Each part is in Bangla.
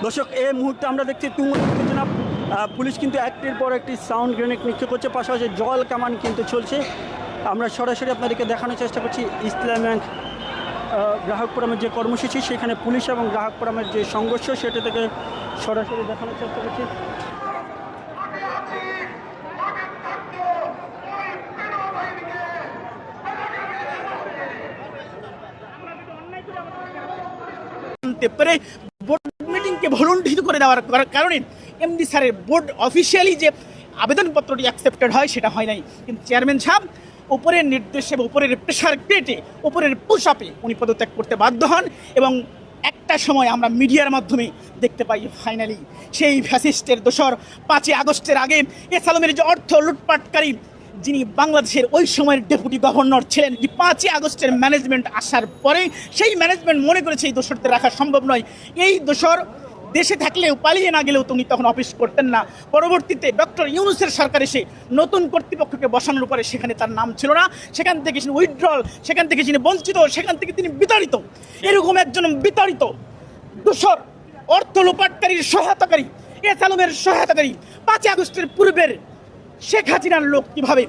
দর্শক, এই মুহূর্তে আমরা দেখছি তুমুল উত্তেজনা। পুলিশ কিন্তু একটির পর একটি সাউন্ড গ্রেনেড নিক্ষেপ করছে, পাশাপাশি জল কামান কিন্তু চলছে। আমরা সরাসরি আপনাদেরকে দেখানোর চেষ্টা করছি ইসলামী ব্যাংক গ্রাহক ফোরামের যে কর্মসূচি, সেখানে পুলিশ এবং গ্রাহক ফোরামের যে সংঘর্ষ, সেটা থেকে সরাসরি দেখানোর চেষ্টা করছি। বোর্ড মিটিংকে ভলন্টিয়ার করে দেওয়ার কারণে এমডি স্যারের বোর্ড অফিসিয়ালি যে আবেদনপত্রটি অ্যাকসেপ্টেড হয় সেটা হয় নাই, কিন্তু চেয়ারম্যান সাহেব উপরের নির্দেশে বা উপরের প্রেশার ক্রিয়েটে, উপরের পুশআপে উনি পদত্যাগ করতে বাধ্য হন। এবং একটা সময় আমরা মিডিয়ার মাধ্যমে দেখতে পাই ফাইনালি সেই ফ্যাসিস্টের দোসর 5ই আগস্টের আগে এস আলমের যে অর্থ লুটপাটকারী, যিনি বাংলাদেশের ওই সময়ের ডেপুটি গভর্নর ছিলেন, 5ই আগস্টের ম্যানেজমেন্ট আসার পরে সেই ম্যানেজমেন্ট মনে করেছে এই দোসরদের রাখা সম্ভব নয়। এই দোসর দেশে থাকলেও, পালিয়ে না গেলেও তিনি তখন অফিস করতেন না। পরবর্তীতে ডক্টর ইউনূসের সরকার এসে নতুন কর্তৃপক্ষকে বসানোর পরে সেখানে তার নাম ছিল না, সেখান থেকে তিনি উইথড্রল, সেখান থেকে তিনি বঞ্চিত, সেখান থেকে তিনি বিতাড়িত। এরকম একজন বিতাড়িত দোসর, অর্থ লোপাটকারীর সহায়তাকারী, এস আলমের সহায়তাকারী 5ই আগস্টের পূর্বের শেখ হাসিনার লোক কিভাবে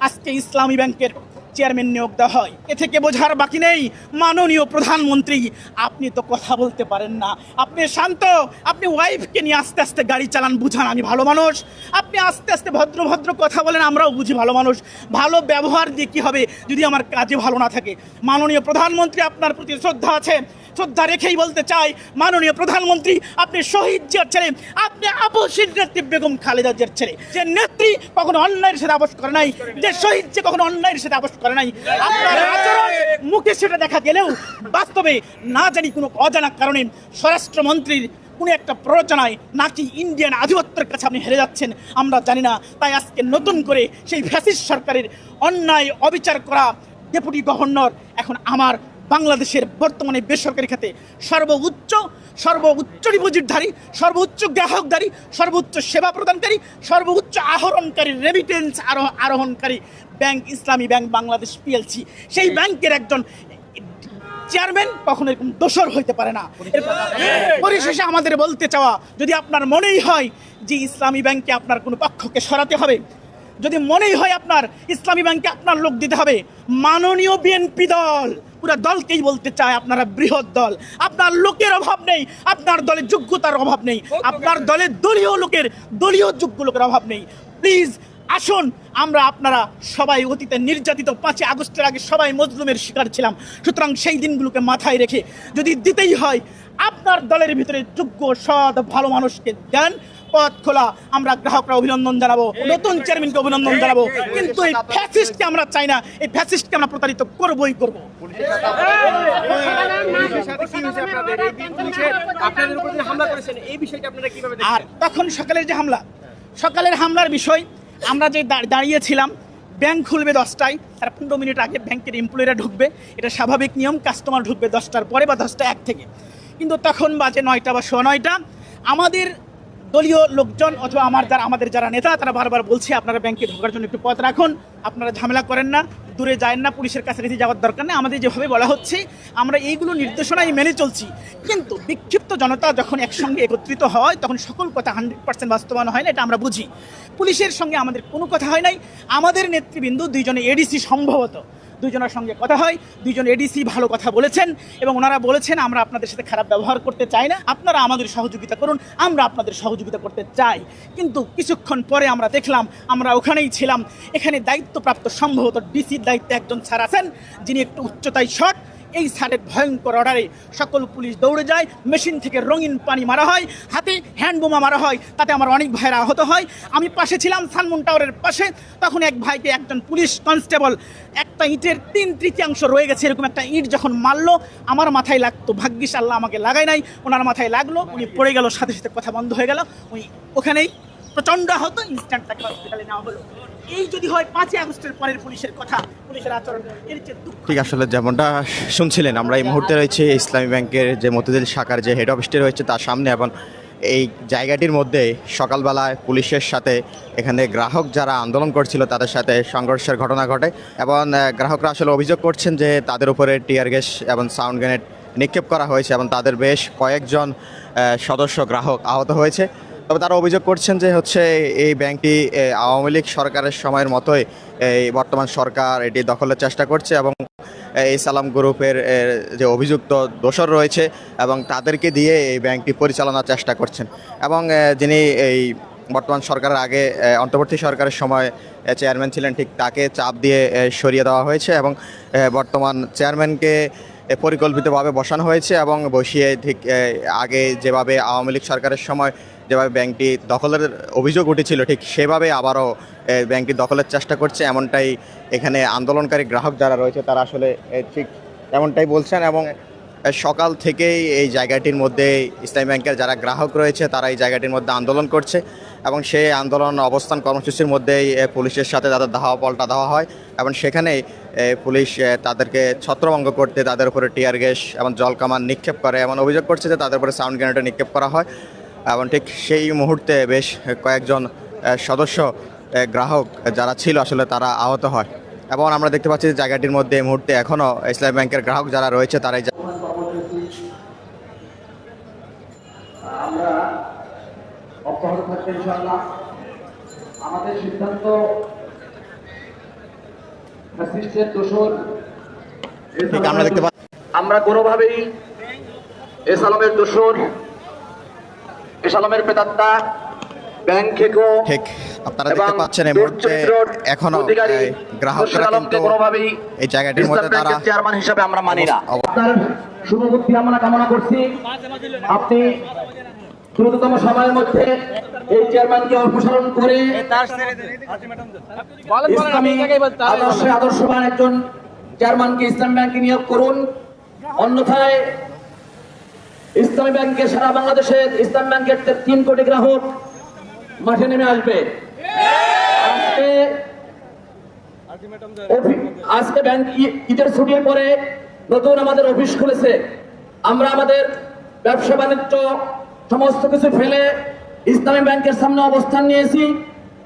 আজকে ইসলামী ব্যাংকের চেয়ারম্যান নিয়োগ দেওয়া হয়, এ থেকে বোঝার বাকি নেই মাননীয় প্রধানমন্ত্রী আপনি তো কথা বলতে পারেন না, আপনি শান্ত, আপনি ওয়াইফকে নিয়ে আস্তে আস্তে গাড়ি চালান, বুঝান আমি ভালো মানুষ, আপনি আস্তে আস্তে ভদ্র ভদ্র কথা বলেন, আমরাও বুঝি ভালো মানুষ। ভালো ব্যবহার দিয়ে কী হবে যদি আমার কাজে ভালো না থাকে? মাননীয় প্রধানমন্ত্রী আপনার প্রতি শ্রদ্ধা আছে, শ্রদ্ধা রেখেই বলতে চাই মাননীয় প্রধানমন্ত্রী আপনি শহীদ জিয়ার ছেলে, আপনি আপসীর নেত্রী বেগম খালেদা জিয়ার ছেলে, যে নেত্রী কখনো অন্যায়ের সাথে আপোষ করে নাই, যে শহীদ যে কখনো অন্যায়ের সাথে আপোষ করে নাই। আপনার আচরণ মুখে সেটা দেখা গেলেও বাস্তবে না জানি কোনো অজানা কারণে স্বরাষ্ট্রমন্ত্রীর কোনো একটা প্ররোচনায় নাকি ইন্ডিয়ান আধিপত্যের কাছে আপনি হেরে যাচ্ছেন আমরা জানি না। তাই আজকে নতুন করে সেই ফ্যাসিস্ট সরকারের অন্যায় অবিচার করা ডেপুটি গভর্নর এখন আমার বাংলাদেশের বর্তমানে বেসরকারি খাতে সর্বোচ্চ ডিপোজিটধারী, সর্বোচ্চ গ্রাহকধারী, সর্বোচ্চ সেবা প্রদানকারী, সর্বোচ্চ আহরণকারী, রেমিটেন্স আরোহণকারী ব্যাংক ইসলামী ব্যাংক বাংলাদেশ পিএলসি, সেই ব্যাংকের একজন চেয়ারম্যান কখনো এরকম দোষর হইতে পারে না। পরিশেষে আমাদের বলতে চাওয়া, যদি আপনার মনেই হয় যে ইসলামী ব্যাংকে আপনার কোনো পক্ষকে সরাতে হবে, যদি মনেই হয় আপনার ইসলামী ব্যাংকে আপনার লোক দিতে হবে, মাননীয় বিএনপি দল পুরো দলকেই বলতে চায় আপনারা বৃহৎ দল, আপনার লোকের অভাব নেই, আপনার দলে যোগ্যতার অভাব নেই, আপনার দলের দলীয় যোগ্য লোকের অভাব নেই। প্লিজ আসুন, আমরা আপনারা সবাই অতীতে নির্যাতিত, 5ই আগস্টের আগে সবাই মজলুমের শিকার ছিলাম। সুতরাং সেই দিনগুলোকে মাথায় রেখে যদি দিতেই হয় আপনার দলের ভিতরে যোগ্য সৎ ভালো মানুষকে দেন, পথ খোলা। আমরা গ্রাহকরা অভিনন্দন জানাবো, নতুন চেয়ারম্যানকে অভিনন্দন জানাবো, কিন্তু এই ফ্যাসিস্টকে আমরা চাই না, এই ফ্যাসিস্টকে আমরা প্রতারিত করবোই করবো। আর তখন সকালের হামলার বিষয়, আমরা যে দাঁড়িয়েছিলাম, ব্যাংক খুলবে 10টায়, তার 15 মিনিট আগে ব্যাংকের এমপ্লয়িরা ঢুকবে, এটা স্বাভাবিক নিয়ম, কাস্টমার ঢুকবে 10টার পরে বা 10টা 1 থেকে, কিন্তু তখন বাজে 9টা বা 9:15। আমাদের দলীয় লোকজন অথবা আমাদের যারা নেতা, তারা বারবার বলছে আপনারা ব্যাংকে ঢোকার জন্য একটু পথ রাখুন, আপনারা ঝামেলা করেন না, দূরে যায় না, পুলিশের কাছাকাছি যাওয়ার দরকার নেই। আমাদের যেভাবে বলা হচ্ছে আমরা এইগুলো নির্দেশনাই মেনে চলছি, কিন্তু বিক্ষিপ্ত জনতা যখন একসঙ্গে একত্রিত হয় তখন সকল কথা 100% বাস্তবায়ন হয় না, এটা আমরা বুঝি। পুলিশের সঙ্গে আমাদের কোনো কথা হয় নাই, আমাদের নেতৃবৃন্দ 2জন এডিসি, সম্ভবত 2জনের সঙ্গে কথা হয়, 2জন এডিসি ভালো কথা বলেছেন এবং ওনারা বলেছেন আমরা আপনাদের সাথে খারাপ ব্যবহার করতে চাই না, আপনারা আমাদের সহযোগিতা করুন, আমরা আপনাদের সহযোগিতা করতে চাই। কিন্তু কিছুক্ষণ পরে আমরা দেখলাম, আমরা ওখানেই ছিলাম, এখানে দায়িত্বপ্রাপ্ত সম্ভবত ডিসির দায়িত্বে একজন স্যার আছেন, যিনি একটু উচ্চতায় শট। এই স্যারের ভয়ঙ্কর অর্ডারে সকল পুলিশ দৌড়ে যায়, মেশিন থেকে রঙিন পানি মারা হয়, হাতে হ্যান্ড বোমা মারা হয়, তাতে আমার অনেক ভাইরা আহত হয়। আমি পাশে ছিলাম, সানমুন টাওয়ারের পাশে, তখন এক ভাইকে একজন পুলিশ কনস্টেবল একটা ইটের 3/3 রয়ে গেছে এরকম একটা ইট যখন মারলো, আমার মাথায় লাগতো, ভাগ্যিস আল্লাহ আমাকে লাগায় নাই, ওনার মাথায় লাগলো, উনি পড়ে গেল, সাথে সাথে কথা বন্ধ হয়ে গেল, উনি ওখানেই প্রচণ্ড আহত, ইনস্ট্যান্ট তাকে হসপিটালে নেওয়া হলো। এই যদি হয় 5ই আগস্টের পরের পুলিশের কথা, পুলিশের আচরণ, এর চেয়ে দুঃখ। ঠিক, আসলে যেমনটা শুনছিলেন, আমরা এই মুহূর্তে রয়েছে ইসলামী ব্যাংকের যে মতিঝিল শাখার যে হেড অফিসটি রয়েছে তার সামনে, এবং এই জায়গাটির মধ্যে সকালবেলায় পুলিশের সাথে এখানে গ্রাহক যারা আন্দোলন করছিল তাদের সাথে সংঘর্ষের ঘটনা ঘটে, এবং গ্রাহকরা আসলে অভিযোগ করছেন যে তাদের উপরে টিয়ার গ্যাস এবং সাউন্ড গ্রেনেড নিক্ষেপ করা হয়েছে এবং তাদের বেশ কয়েকজন সদস্য গ্রাহক আহত হয়েছে। তবে তারা অভিযোগ করছেন যে হচ্ছে এই ব্যাংকটি আওয়ামী লীগ সরকারের সময়ের মতোই এই বর্তমান সরকার এটি দখলের চেষ্টা করছে এবং এই সালাম গ্রুপের যে অভিযুক্ত দোসর রয়েছে এবং তাদেরকে দিয়ে এই ব্যাংকটি পরিচালনার চেষ্টা করছেন। এবং যিনি এই বর্তমান সরকারের আগে অন্তর্বর্তী সরকারের সময় চেয়ারম্যান ছিলেন, ঠিক তাকে চাপ দিয়ে সরিয়ে দেওয়া হয়েছে এবং বর্তমান চেয়ারম্যানকে পরিকল্পিতভাবে বসানো হয়েছে এবং বসিয়ে ঠিক আগে যেভাবে আওয়ামী লীগ সরকারের সময় যেভাবে ব্যাংকটি দখলের অভিযোগ উঠেছিল ঠিক সেভাবে আবারও ব্যাংকটি দখলের চেষ্টা করছে, এমনটাই এখানে আন্দোলনকারী গ্রাহক যারা রয়েছে তারা আসলে ঠিক এমনটাই বলছেন। এবং সকাল থেকেই এই জায়গাটির মধ্যে ইসলামী ব্যাংকের যারা গ্রাহক রয়েছে তারা এই জায়গাটির মধ্যে আন্দোলন করছে এবং সেই আন্দোলন অবস্থান কর্মসূচির মধ্যেই পুলিশের সাথে তাদের ধাওয়া পাল্টা দেওয়া হয় এবং সেখানেই পুলিশ তাদেরকে ছত্রভঙ্গ করতে তাদের উপরে টিয়ার গ্যাস এবং জলকামান নিক্ষেপ করে, এমন অভিযোগ করছে যে তাদের উপরে সাউন্ড গ্রেনেডও নিক্ষেপ করা হয় এবং ঠিক সেই মুহূর্তে বেশ কয়েকজন সদস্য গ্রাহক যারা ছিল আসলে তারা আহত হয়। এবং আমরা দেখতে পাচ্ছি যে জায়গাটির মধ্যে এই মুহূর্তে এখনও ইসলামী ব্যাংকের গ্রাহক যারা রয়েছে তারাই আমরা অব্যাহত থাকবে ইনশাআল্লাহ। আমাদের সিদ্ধান্ত ফ্যাসিস্টের দোসর ঠিক আমরা দেখতে পাচ্ছি আমরা কোনোভাবেই এসালামের দোসর, এসালামের প্রেতাত্মা ব্যাংক খেকো ঠিক আপনারা দেখতে পাচ্ছেন এই মুহূর্তে এখনো গ্রাহকরা কিন্তু এই জায়গাটির মধ্যে তারা চেয়ারম্যান হিসেবে আমরা মানি না। আপনার শুভবুদ্ধি আমরা কামনা করছি, আপনি দ্রুততম সময়ের মধ্যে এই চেয়ারম্যানকে অপসারণ করে ইসলামী আদর্শবান একজন চেয়ারম্যানকে ইসলামী ব্যাংকে নিয়োগ করুন, অন্যথায় ইসলামী ব্যাংকে সারা বাংলাদেশের ইসলামী ব্যাংকের 3 কোটি গ্রাহক মাঠে নেমে আসবে। আজকে ব্যাংক ঈদের ছুটির পরে নতুন আমাদের অফিস খুলেছে। আমরা আমাদের ব্যবসা বাণিজ্য সমস্ত কিছু ফেলে ইসলামী ব্যাংকের সামনে অবস্থান নিয়েছি।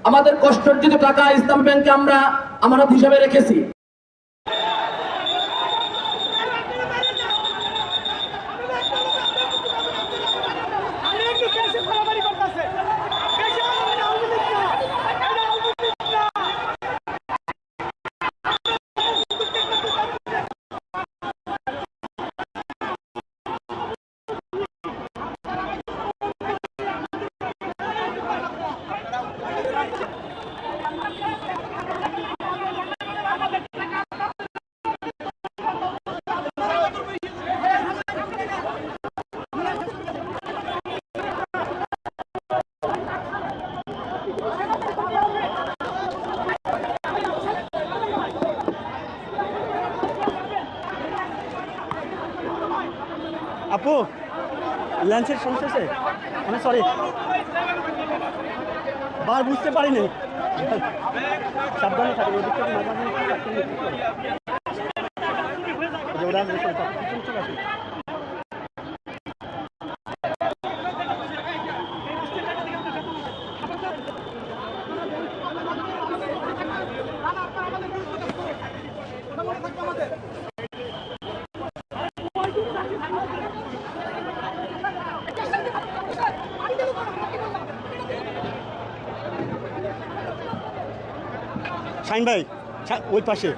আমাদের কষ্টার্জিত টাকা ইসলামী ব্যাংকে আমরা আমানত হিসাবে রেখেছি। আপু ল্যান্সের সমস্যা আছে, আমি সরি বার বুঝতে পারিনি, সাবধানে থাকবে ওদিক থেকে শাইন ভাই ওই পাশে